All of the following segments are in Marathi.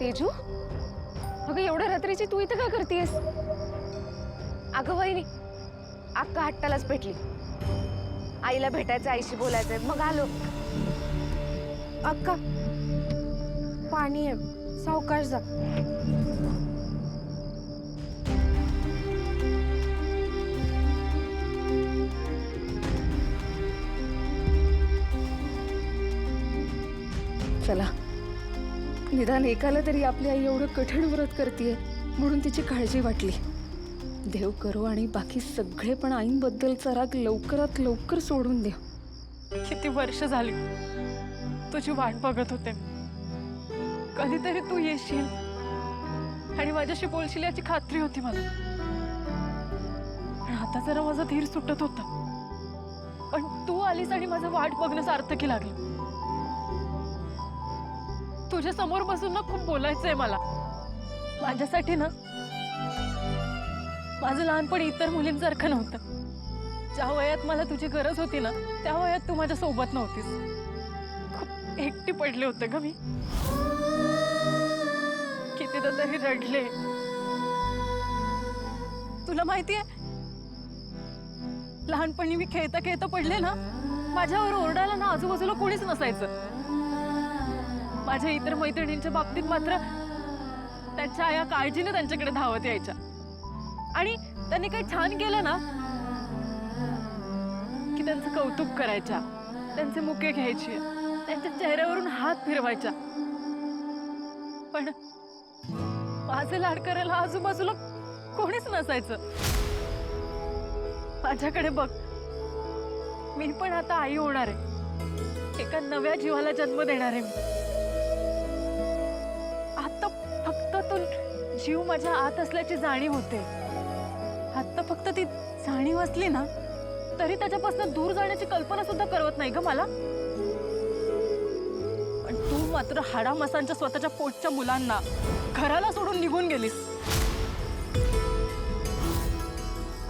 तेजू, अगं एवढ्या रात्रीची तू इथं काय करतेस? अगं वहिनी, अक्का हट्टालाच पेटली. आईला भेटायचं, आईशी बोलायचंय, मग आलो. अक्का, पाणी आहे, सावकाश जा. चला, निदान एकाला तरी आपली आई एवढं कठीण व्रत करतेय म्हणून तिची काळजी वाटली. देव करो आणि बाकी सगळे पण आईंबद्दलचा राग लवकरात लवकर सोडून दे. किती वर्ष झाली तुझी वाट बघत होते. कधीतरी तू येशील आणि माझ्याशी बोलशील याची खात्री होती मला. पण आता जरा माझा धीर सुटत होता. पण तू आलीस आणि माझं वाट बघणं सार्थकी लागलं. तुझ्या समोर बसून ना खूप बोलायचंय मला. माझ्यासाठी ना माझं लहानपण इतर मुलींसारखं नव्हतं. ज्या वयात मला तुझी गरज होती ना, त्या वयात तू माझ्या सोबत नव्हतीस. खूप एकटी पडले होते ग मी. कितीदा तरी रडले. तुला माहितीये, लहानपणी मी खेळता खेळता पडले ना, माझ्यावर ओरडायला ना आजूबाजूला कोणीच नसायचं. माझ्या इतर मैत्रिणींच्या बाबतीत मात्र त्यांच्या आया काळजीने त्यांच्याकडे धावत यायच्या. आणि त्यांनी काही छान केलं ना की त्यांचं कौतुक करायच्या, त्यांचे मुके घ्यायचे, त्यांच्या चेहऱ्यावरून हात फिरवायच्या. पण माझे लाड करायला आजूबाजूला कोणीच नसायचं. माझ्याकडे बघ, मी पण आता आई होणार आहे. एका नव्या जीवाला जन्म देणार आहे मी. आता फक्त तो जीव माझ्या आत असल्याची जाणीव होते. आता फक्त ती जाणीव असली ना तरी त्याच्यापासून दूर जाण्याची कल्पना सुद्धा करवत नाही ग मला. पण तू मात्र हाडामासांच्या स्वतःच्या पोटच्या मुलांना घराला सोडून निघून गेलीस.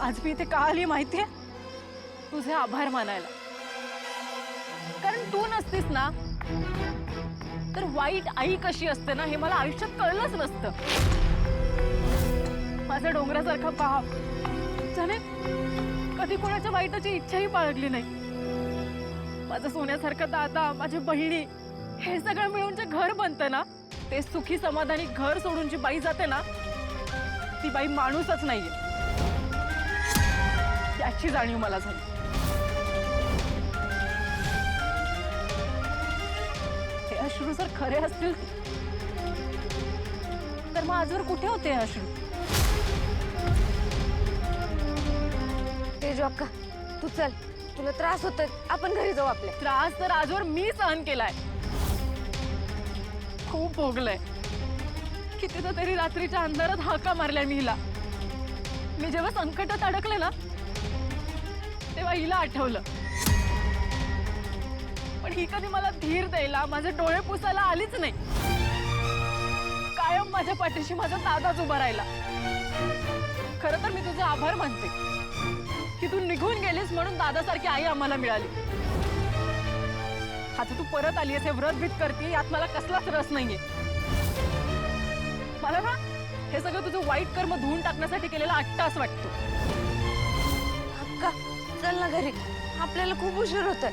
आज मी इथे का आली माहितीये? तुझे आभार मानायला. कारण तू नसतीस ना तर वाईट आई कशी असते ना हे मला आयुष्यात कळलंच नसतं. माझा डोंगरासारखा बाप त्याने कधी कोणाच्या वाईटाची इच्छाही बाळगली नाही. माझा सोन्यासारखा दादा, माझी बहिणी, हे सगळं मिळून जे घर बनतं ना, ते सुखी समाधानी घर सोडून जी बाई जाते ना, ती बाई माणूसच नाहीये याची जाणीव मला झाली. हे अश्रू जर खरे असतील तर मग आजवर कुठे होते हे अश्रू? तेजू अक्का, तू चल, तुला त्रास होतोय, आपण घरी जाऊ. आपल्या त्रास तर आजवर मी सहन केलाय, खूप भोगलंय. कितीदा तरी रात्रीच्या अंधारात हाका मारल्या मी हिला. मी जेव्हा संकटात अडकले ना तेव्हा हिला आठवलं. पण ही कधी मला धीर द्यायला, माझे डोळे पुसायला आलीच नाही. कायम माझ्या पाठीशी माझा दादाच उभा राहिला. खरं तर मी तुझे आभार मानते की तू निघून गेलीस म्हणून दादासारखी आई आम्हाला मिळाली. आता तू परत आली असे व्रत भीत करते यात मला कसलाच रस नाहीये. मला ना हे सगळं तुझं वाईट कर्म धुवून टाकण्यासाठी केलेला अट्टास वाटतो. अक्का, चल ना घरी, आपल्याला खूप उशीर होतोय.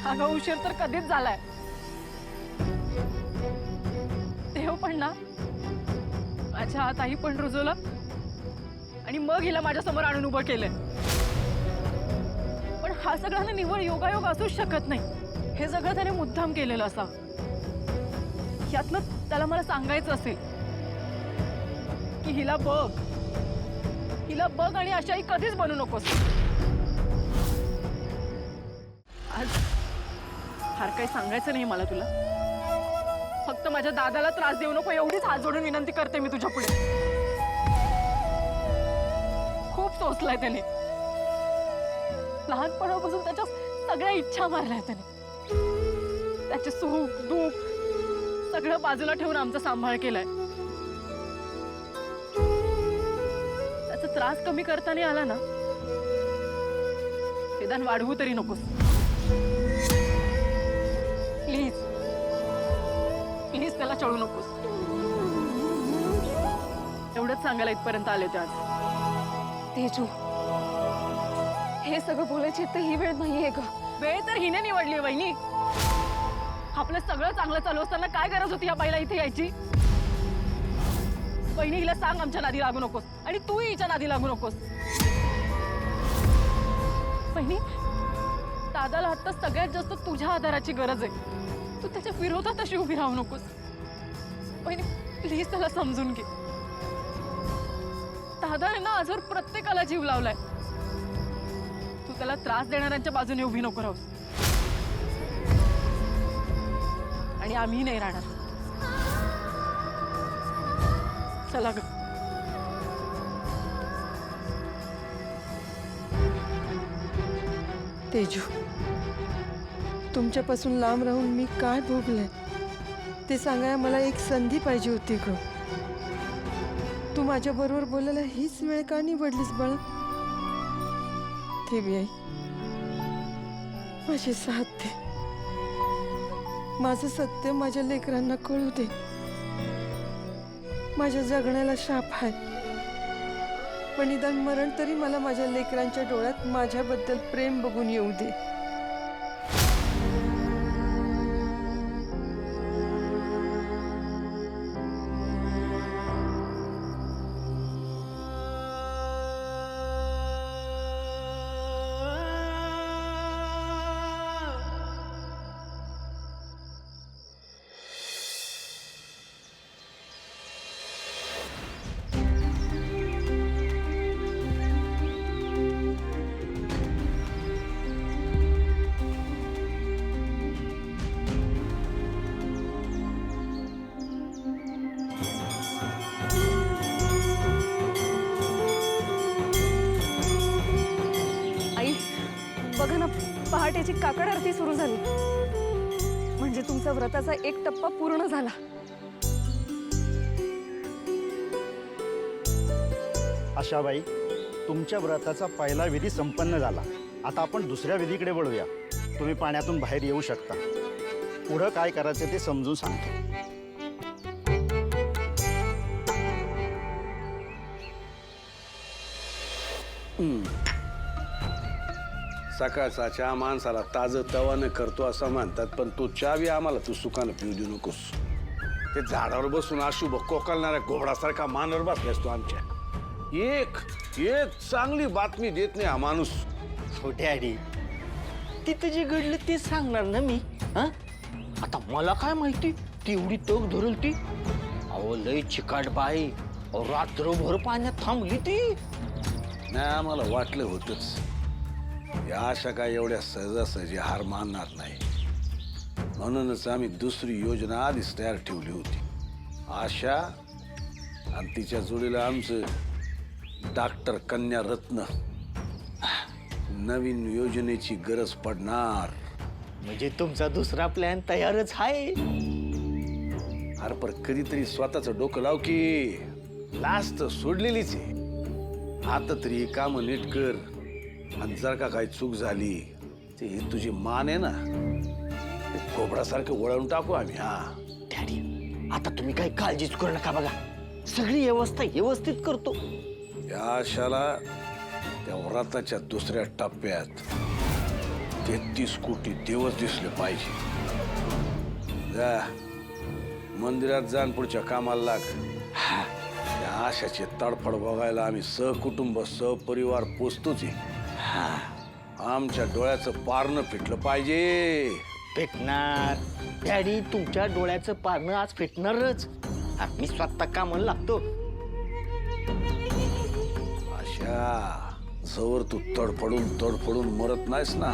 अगं उशीर तर कधीच झालाय. देव पण ना माझ्या हात आई पण रुजवलं आणि मग हिला माझ्या समोर आणून उभं केलंय. पण हा सगळा ना निव्वळ योगायोग असूच शकत नाही. हे सगळं त्याने मुद्दाम केलेलं असावं. यातनं त्याला मला सांगायचं असेल की हिला बघ आणि अशाही कधीच बनू नकोस. आज फार काही सांगायचं नाही मला तुला. फक्त माझ्या दादाला त्रास देऊ नको एवढीच हात जोडून विनंती करते मी तुझ्या पुढे. खूप सोसलाय त्याने. लहानपणापासून त्याच्या सगळ्या इच्छा मारल्या त्याने. त्याचे सुख दुःख सगळं बाजूला ठेवून आमचा सांभाळ केलाय. त्याचा त्रास कमी करता नाही आला ना, निदान वाढवू तरी नकोस प्लीज. प्लीज त्याला चढू नकोस. सांगायला इथपर्यंत आले ते आज. तेजू, हे सगळं बोलायची तर ही वेळ नाहीये ग. वेळ तर हिने निवडली वहिनी. आपलं सगळं चांगलं चालू असताना काय गरज होती या बाईला इथे यायची? वहिनी, हिला सांग आमच्या नादी लागू नकोस आणि तूही हिच्या नादी लागू नकोस. वहिनी, दादाला आता सगळ्यात जास्त तुझ्या आधाराची गरज आहे. तू त्याच्या विरोधात अशी उभी राहू नकोस. वहिनी, प्लीज त्याला समजून घे. दादाने ना आजवर प्रत्येकाला जीव लावलाय. तू त्याला त्रास देणाऱ्यांच्या बाजूने उभी नको राहूस. आणि आम्ही नाही राहणार. चला ग. तेजू, तुमच्यापासून लांब राहून मी काय भोगले ते सांगायला मला एक संधी पाहिजे होती ग. तू माझ्या बरोबर बोलायला हीच वेळ का निवडलीस बाळा? देवी आई, माझी साथ दे. माझं सत्य माझ्या लेकरांना कळू दे. माझ्या जगण्याला शाप आहे, पण निदान मरण तरी मला माझ्या लेकरांच्या डोळ्यात माझ्याबद्दल प्रेम बघून येऊ दे. बघा ना, पहाटेची काकड आरती सुरू झाली. म्हणजे तुमचा व्रताचा एक टप्पा पूर्ण झाला. आशाबाई, तुमच्या व्रताचा पहिला विधी संपन्न झाला. आता आपण दुसऱ्या विधीकडे वळूया. तुम्ही पाण्यातून बाहेर येऊ शकता. पुढं काय करायचं ते समजून सांगतो. सकाळचा चहा माणसाला ताजं तवानं करतो असं म्हणतात, पण तू चहा बी आम्हाला तू सुखानं पिऊ देऊ नकोस. ते झाडावर बसून अशुभ कोकलणाऱ्या घोबडासारखा मानवर बसलास तू आमच्या. एक एक चांगली बातमी देत नाही हा माणूस. छोट्या आडी, तिथं जे घडलं ते सांगणार ना मी. हा, आता मला काय माहिती तेवढी तग धरल ती. अहो लय चिकाट बाई, अहो रात्रभर पाण्यात थांबली ती. नाही, आम्हाला वाटलं होतच. या आशा काय एवढ्या सहजासहजी हार मानणार नाही. म्हणूनच आम्ही दुसरी योजना आधीच तयार ठेवली होती. आशा आणि तिच्या जोडीला आमचं डॉक्टर कन्या रत्न. नवीन योजनेची गरज पडणार. म्हणजे तुमचा दुसरा प्लॅन तयारच आहे. अरे पर कधीतरी स्वतःचं डोकं लाव की. लास्ट तर सोडलेलीच आहे. आता तरी हे काम नीट कर. आणि जर का काही चूक झाली ते ही तुझी मान आहे ना, कोबडासारखं वळवून टाकू आम्ही. हा डॅडी, आता तुम्ही काही काळजीच करू नका. बघा, सगळी व्यवस्था व्यवस्थित करतो. या आशाला त्या व्रताच्या दुसऱ्या टप्प्यात 33 कोटी देवच दिसले पाहिजे. जा मंदिरात जाण, पुढच्या कामाला लाग. त्या आशाचे तडफड बघायला आम्ही सहकुटुंब सहपरिवार पोचतोच. आमच्या डोळ्याचं पारणं फिटलं पाहिजे. फेटणार डॅडी, तुमच्या डोळ्याचं पारणं आज फेटणारच. मी स्वतः कामाला लागतो. आशा, जवळ तू तडफडून मरत नाहीस ना,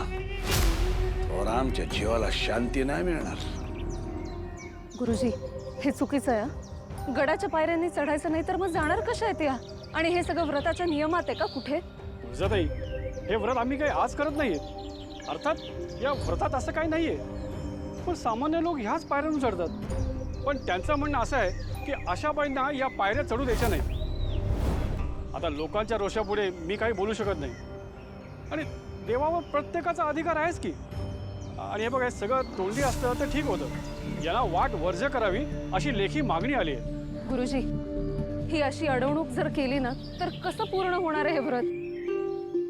तर आमच्या जीवाला शांती नाही मिळणार. गुरुजी, हे चुकीचं आहे. गडाच्या पायऱ्यांनी चढायचं नाही तर मग जाणार कशा आहेत या? आणि हे सगळं व्रताच्या नियमात आहे का कुठे? तुळजाताई, हे व्रत आम्ही काही आज करत नाहीये. अर्थात या व्रतात असं काही नाहीये, पण सामान्य लोक ह्याच पायऱ्यांवर चढतात. पण त्यांचं म्हणणं असं आहे की आशाबाईंना या पायऱ्या चढू द्यायच्या नाही. आता लोकांच्या रोषापुढे मी काही बोलू शकत नाही. आणि देवावर प्रत्येकाचा अधिकार आहेच की. आणि हे बघा, हे सगळं तोंडी असतं तर ठीक होतं. याला वाट वर्ज्य करावी अशी लेखी मागणी आली आहे. गुरुजी, ही अशी अडवणूक जर केली ना तर कसं पूर्ण होणार आहे हे व्रत?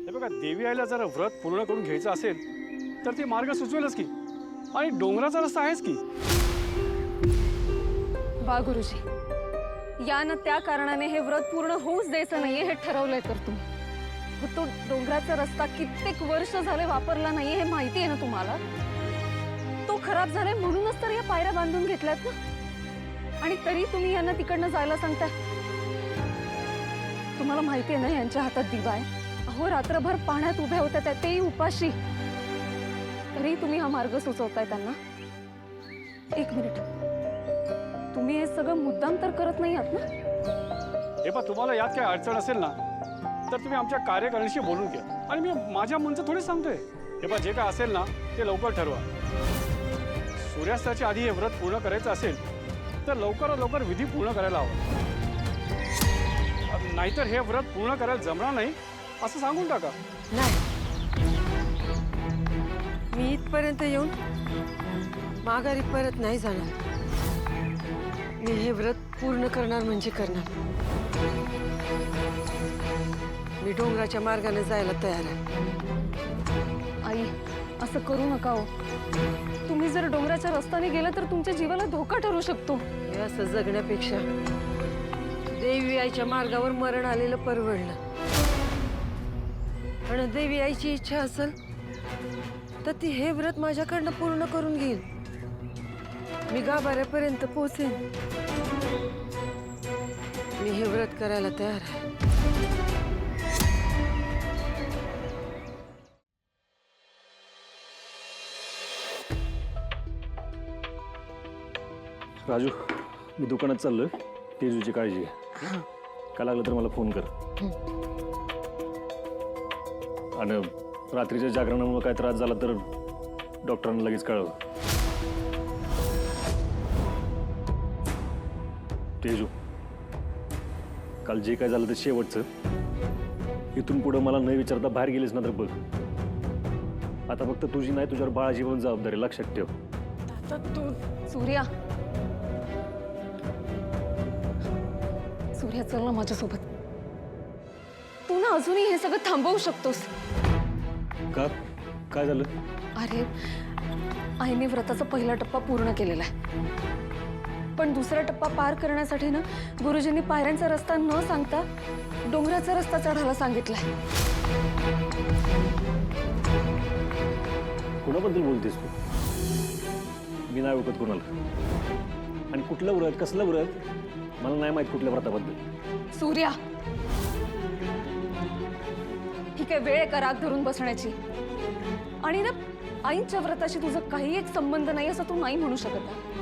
हे बघा, देवी आईला जर व्रत पूर्ण करून घ्यायचं असेल तर ती मार्ग सुचवेलच की, आणि डोंगराचा रस्ता आहेच की. वा गुरुजी, या ना त्या कारणाने हे व्रत पूर्ण होऊच द्यायचं नाहीये हे ठरवलंय तर तुम्ही. तो डोंगराचा रस्ता कित्येक वर्ष झाले वापरला नाहीये हे माहिती आहे ना तुम्हाला. तो खराब झालाय म्हणूनच तर या पायऱ्या बांधून घेतल्यात ना, आणि तरी तुम्ही यांना तिकडनं जायला सांगताय. तुम्हाला माहिती आहे ना यांच्या हातात दिवा आहे. अहो रात्रभर पाण्यात उभ्या होत्या त्या, तेही उपाशी, तरी तुम्ही हा मार्ग सुचवताय त्यांना. एक मिनिट, तुम्ही हे सगळं मुद्दाम तर करत नाही आहात ना? हे पहा, तुम्हाला यात काय अडचण असेल ना तर तुम्ही आमच्या कार्यकारिणीशी बोलून घ्या, आणि मी माझ्या मनचं थोडी सांगतोय. हे पहा, जे काय असेल ना ते लवकर ठरवा. सूर्यास्ताच्या आधी हे व्रत पूर्ण करायचं असेल तर लवकरात लवकर विधी पूर्ण करायला हवा, नाहीतर हे व्रत पूर्ण करायला जमणार नाही असं सांगून टाका. नाही, मी इथपर्यंत येऊन माघारी परत नाही जाणार. मी हे व्रत पूर्ण करणार म्हणजे करणार. मी डोंगराच्या मार्गाने जायला तयार आहे. आई, असं करू नका हो. तुम्ही जर डोंगराच्या रस्त्याने गेला तर तुमच्या जीवाला धोका ठरू शकतो. हे असं जगण्यापेक्षा देवी आईच्या मार्गावर मरण आलेलं परवडलं. आणि देवी आईची इच्छा असेल तर ती हे व्रत माझ्याकडनं पूर्ण करून घेईल. मी गाभाऱ्यापर्यंत पोहोचेन. मी हे व्रत करायला तयार आहे. राजू, मी दुकानात चाललोय. तेजूची काळजी घे. काय लागलं तर मला फोन कर. आणि रात्रीच्या जागरणामुळे काय त्रास झाला तर डॉक्टरांना लगेच कळव. तेजू, काल जे काय झालं ते शेवटचं. इथून पुढं मला न विचारता बाहेर गेलीस ना तर बघ. आता फक्त तुझी नाही, तुझ्यावर बाळाची पण जबाबदारी लक्षात ठेव. सूर्या, सूर्या चल ना माझ्यासोबत. तू ना अजूनही हे सगळं थांबवू शकतोस. का? काय झालं? अरे, आईने व्रताचा पहिला टप्पा पूर्ण केलेला आहे, पण दुसरा टप्पा पार करण्यासाठी ना गुरुजींनी पायऱ्यांचा रस्ता न सांगता डोंगराचा रस्ता चढायला सांगितलाय. कोणाबद्दल बोलतेस तू? मी नाही ओळखत कोणाला. आणि कुठलं व्रत, कसलं व्रत, मला नाही माहित कुठल्या व्रताबद्दल. सूर्या, ही काय वेळ आहे का राग धरून बसण्याची? आणि ना आईच्या व्रताशी तुझं काही एक संबंध नाही असं तू नाही म्हणू शकत.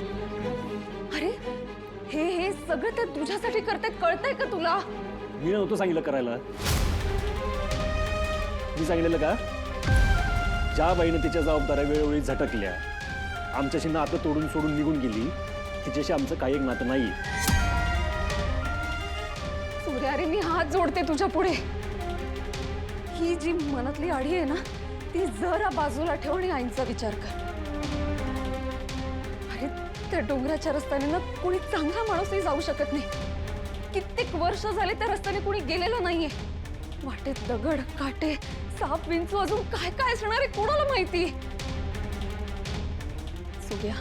अरे, हे सगळं ते तुझ्यासाठी करतायत, कळतंय का तुला? मी नव्हतं सांगितलं करायला. मी सांगितलेलं का? ज्या बाईनं तिच्या जबाबदाऱ्या वेळोवेळी झटकल्या, आमच्याशी नातं तोडून सोडून निघून गेली, तिच्याशी आमचं काही एक नातं नाही. सूर्या, अरे मी हात जोडते तुझ्या पुढे. ही जी मनातली आडी आहे ना ती जरा बाजूला ठेव आणि आईंचा विचार कर. अरे, त्या डोंगराच्या रस्त्याने ना कोणी चांगला माणूसही जाऊ शकत नाही. कित्येक वर्ष झाले त्या रस्त्याने कोणी गेलेलं नाहीये. वाटेत दगड, काटे, साप, विंचू, अजून काय काय असणार आहे कोणाला माहिती. सूर्या,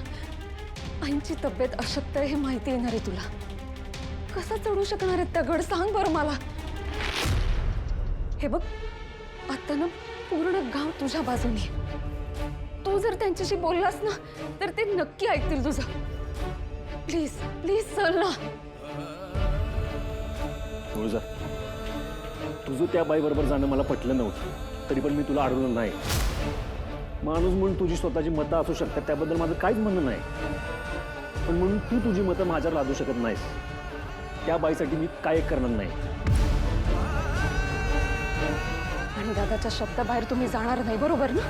आईंची तब्येत अशक्त आहे हे माहिती येणार आहे तुला. कसं चढू शकणार आहे दगड, सांग बरं मला. हे बघ, आता ना पूर्ण गाव तुझ्या बाजूने. तू जर त्यांच्याशी बोललास ना तर ते नक्की ऐकतील तुझं. प्लीज प्लीज चल ना. तुळजा, तुझं त्या बाईबरोबर जाणं मला पटलं नव्हतं, तरी पण मी तुला अडवलं नाही. माणूस म्हणून तुझी स्वतःची मतं असू शकतात, त्याबद्दल माझं काहीच म्हणणं नाही. पण म्हणून तू तुझी मतं माझ्यावर लादू शकत नाहीस. त्या बाईसाठी मी काय करणार नाही. आणि दादाच्या शब्दाबाहेर तुम्ही जाणार नाही, बरोबर ना?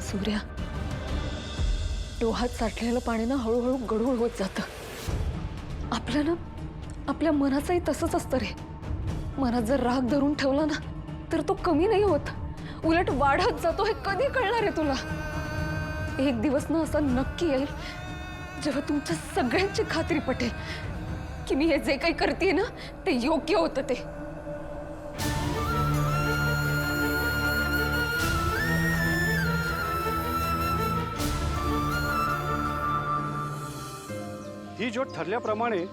सूर्या, डोहात साठलेलं पाणी ना हळूहळू गढूळ होत जातं. आपलं ना आपल्या मनाचंही तसंच असतं रे. मनात जर राग धरून ठेवला ना तर तो कमी नाही होत, उलट वाढत जातो. हे कधी कळणार आहे तुला? एक दिवस ना असा नक्की येईल जेव्हा तुमच्या सगळ्यांची खात्री पटेल की मी हे जे काही करते ना ते योग्य होतं ते. ही ज्योत ठरल्याप्रमाणे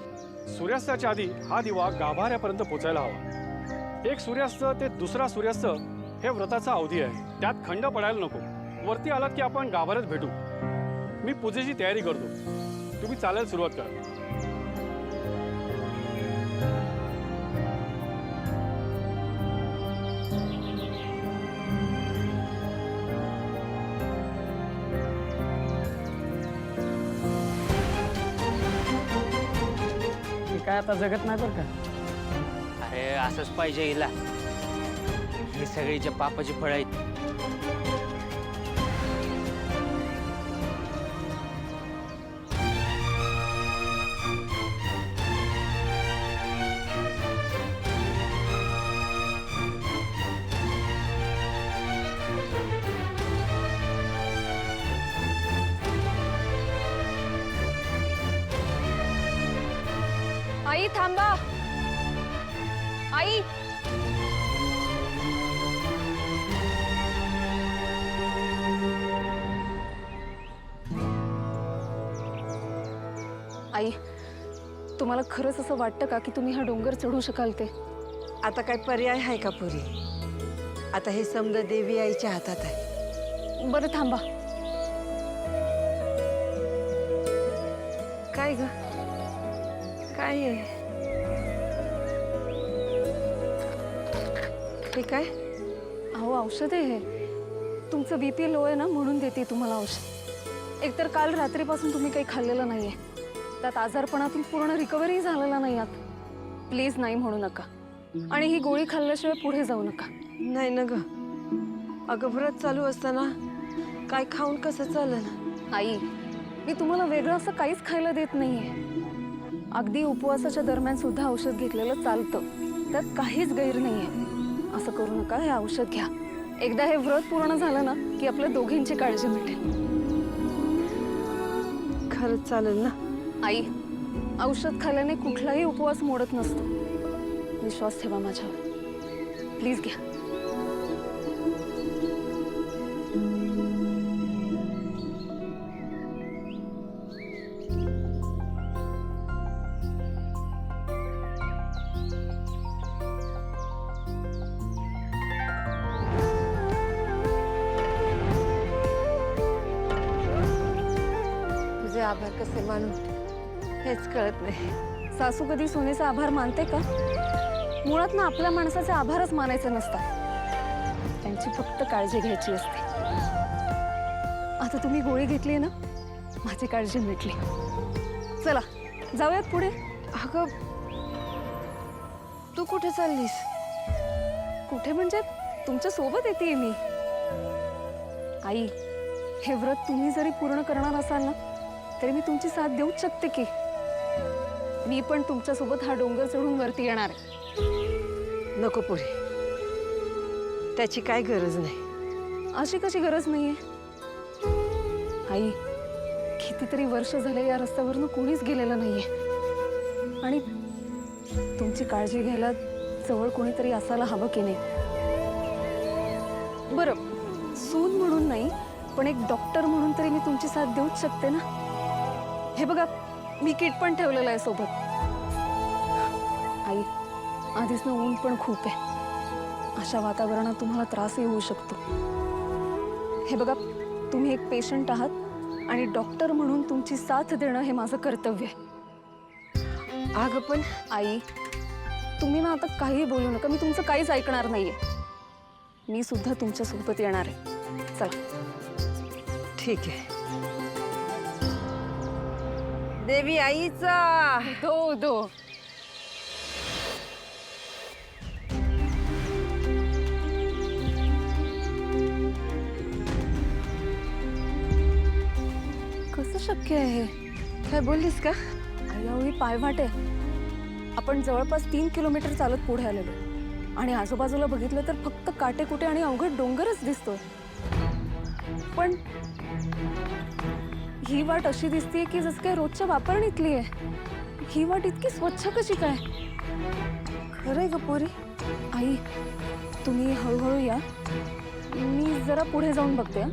सूर्यास्ताच्या आधी हा दिवा गाभाऱ्यापर्यंत पोचायला हवा. एक सूर्यास्त ते दुसरा सूर्यास्त हे व्रताचा अवधी आहे. त्यात खंड पडायला नको. वरती आलात की आपण गाभाऱ्यात भेटू. मी पूजेची तयारी करतो, तुम्ही चालायला सुरुवात करा. काय आता जगत नाही बरं का. अरे असंच पाहिजे हिला. हे सगळीच्या पापाची फळ आहेत. आई थांबा. आई आई तुम्हाला खरंच असं वाटतं का की तुम्ही हा डोंगर चढू शकाल ते? आता काय पर्याय आहे का पुरी? आता हे समजा देवी आईच्या हातात आहे. बरं थांबा. काय ग? काय आहे हे? काय? अहो औषध आहे हे. तुमचं बीपी लो आहे ना म्हणून देते तुम्हाला औषध. एकतर काल रात्रीपासून तुम्ही काही खाल्लेलं नाहीये. त्यात आजारपणातून पूर्ण रिकव्हरी झालेला नाही आहात. प्लीज नाही म्हणू नका. आणि ही गोळी खाल्ल्याशिवाय पुढे जाऊ नका. नाही ना ग. अगं व्रत चालू असताना काय खाऊन कसं चालेल? आई मी तुम्हाला वेगळं असं काहीच खायला देत नाहीये. अगदी उपवासाच्या दरम्यान सुद्धा औषध घेतलेलं चालतं. त्यात काहीच गैर नाहीये. असं करू नका. हे औषध घ्या. एकदा हे व्रत पूर्ण झालं ना की आपल्या दोघींची काळजी मिळेल. खरंच चालेल ना? आई औषध खाल्ल्याने कुठलाही उपवास मोडत नसतो. विश्वास ठेवा माझ्यावर. प्लीज घ्या. तुझे आभार कसे मानू हेच कळत नाही. सासू कधी सोनेचा आभार मानते का? मुळात ना आपल्या माणसाचे आभारच मानायचे नसतात. त्यांची फक्त काळजी घ्यायची असते. आता तुम्ही गोळी घेतली ना माझी काळजी मिटली. चला जाऊयात पुढे. अगं तू कुठे चाललीस? कुठे म्हणजे तुमच्या सोबत येते मी. आई हे व्रत तुम्ही जरी पूर्ण करणार असाल ना तरी मी तुमची साथ देऊच शकते की. मी पण तुमच्यासोबत हा डोंगर चढून वरती येणार आहे. नको पुरी. त्याची काय गरज नाही. अशी कशी गरज नाहीये? आई कितीतरी वर्ष झाले या रस्त्यावरनं कोणीच गेलेलं नाहीये. आणि तुमची काळजी घ्यायला जवळ कोणीतरी असायला हवं की नाही? बरं सून म्हणून नाही पण एक डॉक्टर म्हणून तरी मी तुमची साथ देऊच शकते ना. हे बघा मी किट पण ठेवलेलं आहे सोबत. आई आधीच ना ऊन पण खूप आहे. अशा वातावरणात तुम्हाला त्रासही होऊ शकतो. हे बघा तुम्ही एक पेशंट आहात आणि डॉक्टर म्हणून तुमची साथ देणं हे माझं कर्तव्य आहे. अगं पण आई तुम्ही ना आता काही बोलू नका. मी तुमचं काहीच ऐकणार नाहीये. मी सुद्धा तुमच्या सोबत येणार आहे. चला. ठीक आहे. देवी आईचा दो दो. कसं शक्य आहे? काय बोललीस का? आई पायवाट आहे. आपण जवळपास 3 किलोमीटर चालत पुढे आलेलो आणि आजूबाजूला बघितलं तर फक्त काटेकुटे आणि अवघड डोंगरच दिसतोय. पण ही वाट अशी दिसतीये की जसं काही रोजच्या वापरणीतली आहे. ही वाट इतकी स्वच्छ कशी काय? खरंय का पोरी? आई, तुम्ही हळूहळू या, मी जरा पुढे जाऊन बघते हं.